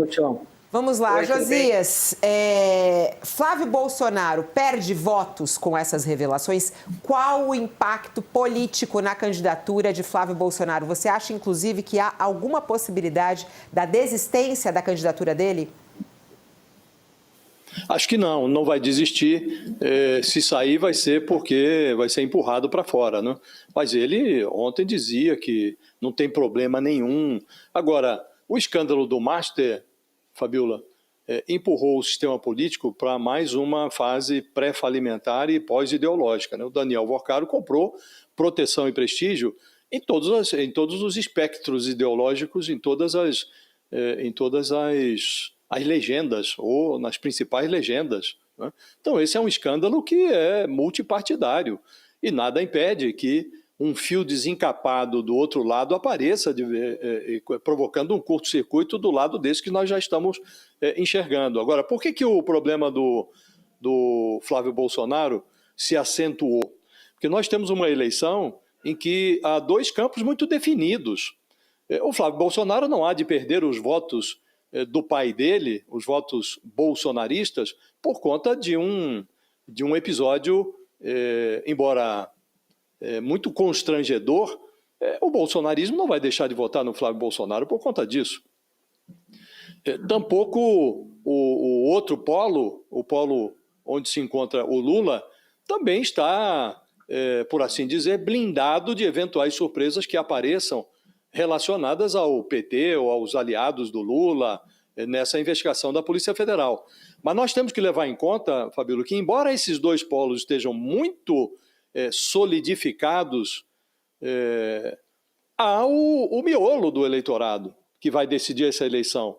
Tião. Vamos lá, Oi, Josias. Flávio Bolsonaro perde votos com essas revelações. Qual o impacto político na candidatura de Flávio Bolsonaro? Você acha, inclusive, que há alguma possibilidade da desistência da candidatura dele? Acho que não vai desistir. Se sair, vai ser porque vai ser empurrado para fora, né? Mas ele ontem dizia que não tem problema nenhum. Agora, o escândalo do Master, Fabiola, empurrou o sistema político para mais uma fase pré-falimentar e pós-ideológica, né? O Daniel Vorcaro comprou proteção e prestígio em todos os espectros ideológicos, em todas as legendas, ou nas principais legendas, né? Então, esse é um escândalo que é multipartidário e nada impede que um fio desencapado do outro lado apareça, provocando um curto-circuito do lado desse que nós já estamos enxergando. Agora, por que o problema do Flávio Bolsonaro se acentuou? Porque nós temos uma eleição em que há dois campos muito definidos. O Flávio Bolsonaro não há de perder os votos do pai dele, os votos bolsonaristas, por conta de um episódio, embora muito constrangedor. O bolsonarismo não vai deixar de votar no Flávio Bolsonaro por conta disso. Tampouco o outro polo, o polo onde se encontra o Lula, também está, por assim dizer, blindado de eventuais surpresas que apareçam relacionadas ao PT ou aos aliados do Lula nessa investigação da Polícia Federal. Mas nós temos que levar em conta, Fabíola, que embora esses dois polos estejam muito solidificados, há o miolo do eleitorado que vai decidir essa eleição.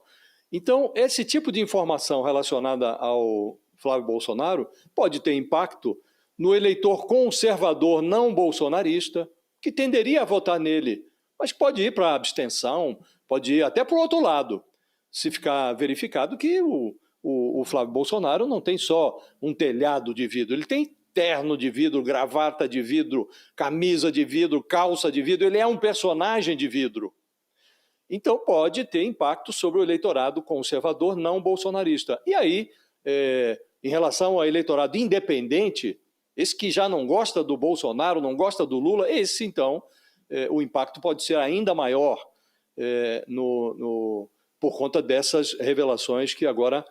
Então, esse tipo de informação relacionada ao Flávio Bolsonaro pode ter impacto no eleitor conservador não bolsonarista, que tenderia a votar nele, mas pode ir para a abstenção, pode ir até para o outro lado, se ficar verificado que o Flávio Bolsonaro não tem só um telhado de vidro, ele tem terno de vidro, gravata de vidro, camisa de vidro, calça de vidro, ele é um personagem de vidro. Então pode ter impacto sobre o eleitorado conservador não bolsonarista. E aí, em relação ao eleitorado independente, esse que já não gosta do Bolsonaro, não gosta do Lula, esse então, o impacto pode ser ainda maior por conta dessas revelações que agora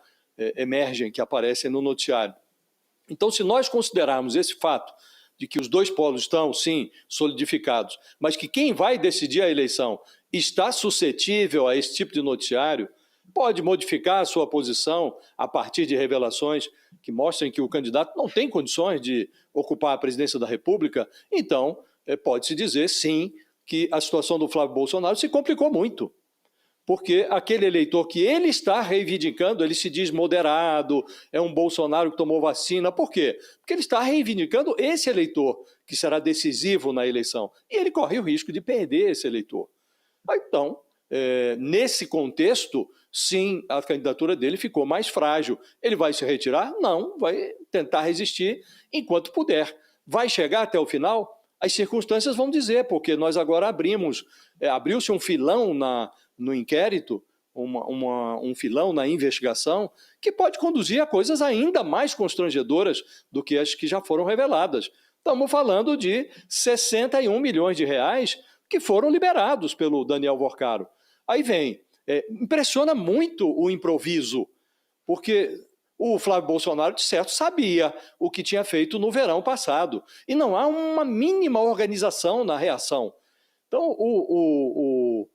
emergem, que aparecem no noticiário. Então, se nós considerarmos esse fato de que os dois polos estão, sim, solidificados, mas que quem vai decidir a eleição está suscetível a esse tipo de noticiário, pode modificar a sua posição a partir de revelações que mostrem que o candidato não tem condições de ocupar a presidência da República, então pode-se dizer, sim, que a situação do Flávio Bolsonaro se complicou muito. Porque aquele eleitor que ele está reivindicando, ele se diz moderado, é um Bolsonaro que tomou vacina. Por quê? Porque ele está reivindicando esse eleitor, que será decisivo na eleição. E ele corre o risco de perder esse eleitor. Então, nesse contexto, sim, a candidatura dele ficou mais frágil. Ele vai se retirar? Não, vai tentar resistir enquanto puder. Vai chegar até o final? As circunstâncias vão dizer, porque nós agora abriu-se um filão no inquérito, um filão na investigação, que pode conduzir a coisas ainda mais constrangedoras do que as que já foram reveladas. Estamos falando de 61 milhões de reais que foram liberados pelo Daniel Vorcaro. Aí vem, impressiona muito o improviso, porque o Flávio Bolsonaro, de certo, sabia o que tinha feito no verão passado, e não há uma mínima organização na reação. Então, o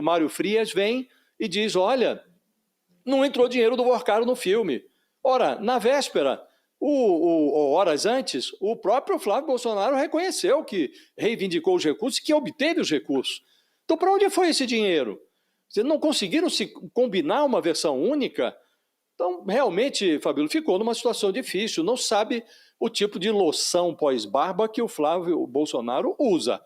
Mário Frias vem e diz, olha, não entrou dinheiro do Vorcaro no filme. Ora, na véspera, horas antes, o próprio Flávio Bolsonaro reconheceu que reivindicou os recursos e que obteve os recursos. Então, para onde foi esse dinheiro? Vocês não conseguiram se combinar uma versão única? Então, realmente, Fabíola, ficou numa situação difícil, não sabe o tipo de loção pós-barba que o Flávio Bolsonaro usa.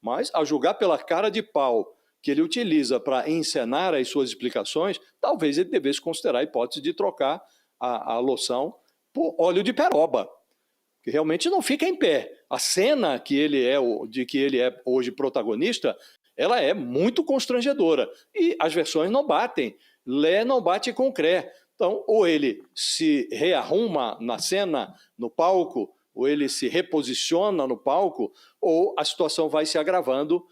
Mas, a julgar pela cara de pau que ele utiliza para encenar as suas explicações, talvez ele devesse considerar a hipótese de trocar a loção por óleo de peroba, que realmente não fica em pé. A cena de que ele é hoje protagonista ela é muito constrangedora. E as versões não batem. Lé não bate com cré. Então, ou ele se rearruma na cena, no palco, ou ele se reposiciona no palco, ou a situação vai se agravando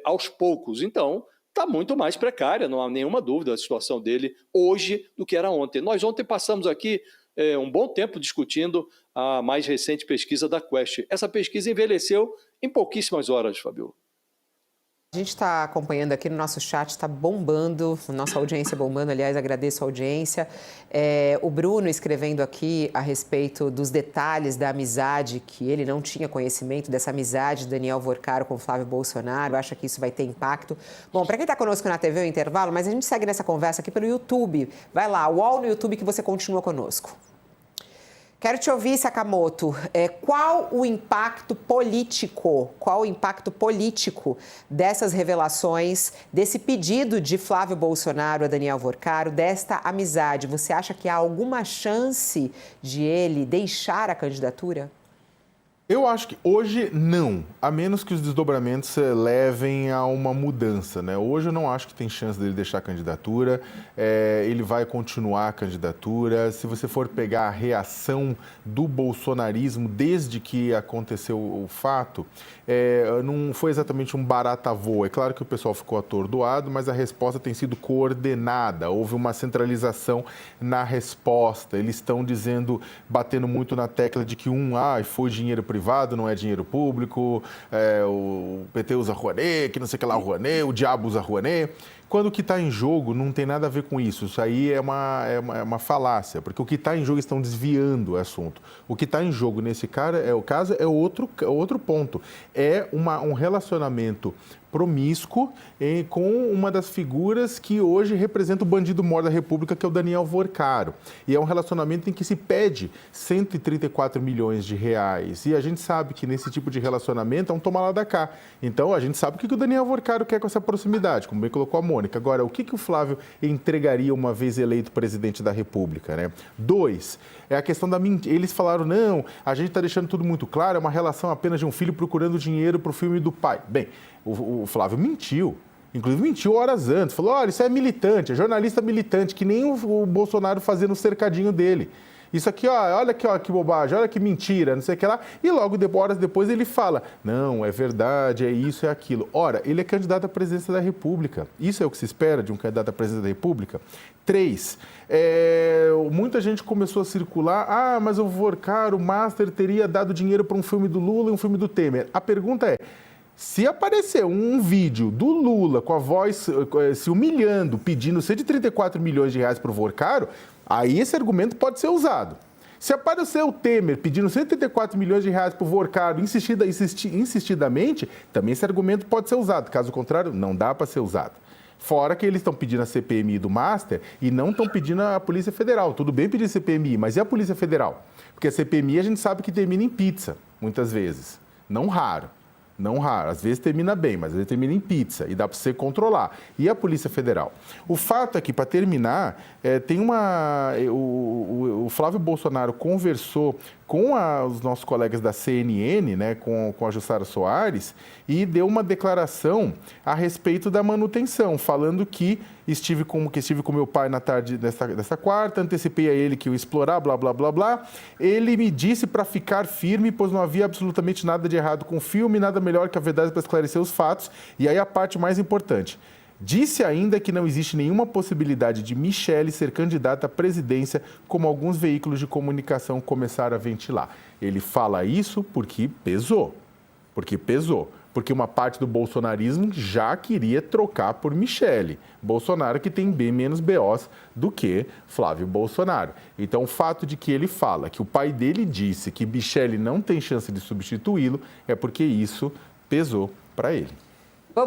aos poucos. Então, está muito mais precária, não há nenhuma dúvida a situação dele hoje do que era ontem. Nós ontem passamos aqui um bom tempo discutindo a mais recente pesquisa da Quest. Essa pesquisa envelheceu em pouquíssimas horas, Fabiola. A gente está acompanhando aqui no nosso chat, está bombando, nossa audiência bombando, aliás, agradeço a audiência. O Bruno escrevendo aqui a respeito dos detalhes da amizade, que ele não tinha conhecimento dessa amizade de Daniel Vorcaro com Flávio Bolsonaro, acha que isso vai ter impacto. Bom, para quem está conosco na TV, é o intervalo, mas a gente segue nessa conversa aqui pelo YouTube. Vai lá, UOL no YouTube que você continua conosco. Quero te ouvir, Sakamoto. Qual o impacto político dessas revelações, desse pedido de Flávio Bolsonaro a Daniel Vorcaro, desta amizade? Você acha que há alguma chance de ele deixar a candidatura? Eu acho que hoje não, a menos que os desdobramentos levem a uma mudança, né? Hoje eu não acho que tem chance dele deixar a candidatura, ele vai continuar a candidatura. Se você for pegar a reação do bolsonarismo desde que aconteceu o fato, não foi exatamente um barata voa. É claro que o pessoal ficou atordoado, mas a resposta tem sido coordenada, houve uma centralização na resposta. Eles estão dizendo, batendo muito na tecla de que foi dinheiro privado, não é dinheiro público, o PT usa Rouanet, que não sei o que lá, Rouanet, o diabo usa Rouanet. Quando o que está em jogo não tem nada a ver com isso. Isso aí é uma falácia, porque o que está em jogo estão desviando o assunto. O que está em jogo nesse caso é outro ponto. É um relacionamento promíscuo com uma das figuras que hoje representa o bandido maior da República, que é o Daniel Vorcaro. E é um relacionamento em que se pede 134 milhões de reais. E a gente sabe que nesse tipo de relacionamento é um toma lá da cá. Então, a gente sabe o que o Daniel Vorcaro quer com essa proximidade, como bem colocou a Mônica. Agora, o que o Flávio entregaria uma vez eleito presidente da República, né? 2, é a questão da mentira. Eles falaram, não, a gente está deixando tudo muito claro, é uma relação apenas de um filho procurando dinheiro para o filme do pai. Bem, o Flávio mentiu. Inclusive mentiu horas antes. Falou, olha, isso é militante, é jornalista militante, que nem o Bolsonaro fazia no cercadinho dele. Isso aqui, olha aqui, que bobagem, olha que mentira, não sei o que lá. E logo, horas depois, ele fala, não, é verdade, é isso, é aquilo. Ora, ele é candidato à presidência da República. Isso é o que se espera de um candidato à presidência da República? 3, muita gente começou a circular, mas o Vorcaro, o Master, teria dado dinheiro para um filme do Lula e um filme do Temer. A pergunta é, se aparecer um vídeo do Lula com a voz se humilhando, pedindo 134 milhões de reais para o Vorcaro, aí esse argumento pode ser usado. Se aparecer o Temer pedindo 134 milhões de reais para o Vorcaro insistidamente, também esse argumento pode ser usado. Caso contrário, não dá para ser usado. Fora que eles estão pedindo a CPMI do Master e não estão pedindo a Polícia Federal. Tudo bem pedir CPMI, mas e a Polícia Federal? Porque a CPMI a gente sabe que termina em pizza, muitas vezes. Não raro. Às vezes termina bem, mas às vezes termina em pizza e dá para você controlar. E a Polícia Federal? O fato é que, para terminar, o Flávio Bolsonaro conversou com os nossos colegas da CNN, né, com a Jussara Soares, e deu uma declaração a respeito da manutenção, falando que estive com meu pai na tarde dessa quarta, antecipei a ele que eu ia explorar, blá, blá, blá, blá. Ele me disse para ficar firme, pois não havia absolutamente nada de errado com o filme, nada melhor que a verdade para esclarecer os fatos. E aí a parte mais importante. Disse ainda que não existe nenhuma possibilidade de Michele ser candidata à presidência, como alguns veículos de comunicação começaram a ventilar. Ele fala isso porque pesou. Porque uma parte do bolsonarismo já queria trocar por Michele Bolsonaro, que tem bem menos BOs do que Flávio Bolsonaro. Então, o fato de que ele fala que o pai dele disse que Michele não tem chance de substituí-lo é porque isso pesou para ele.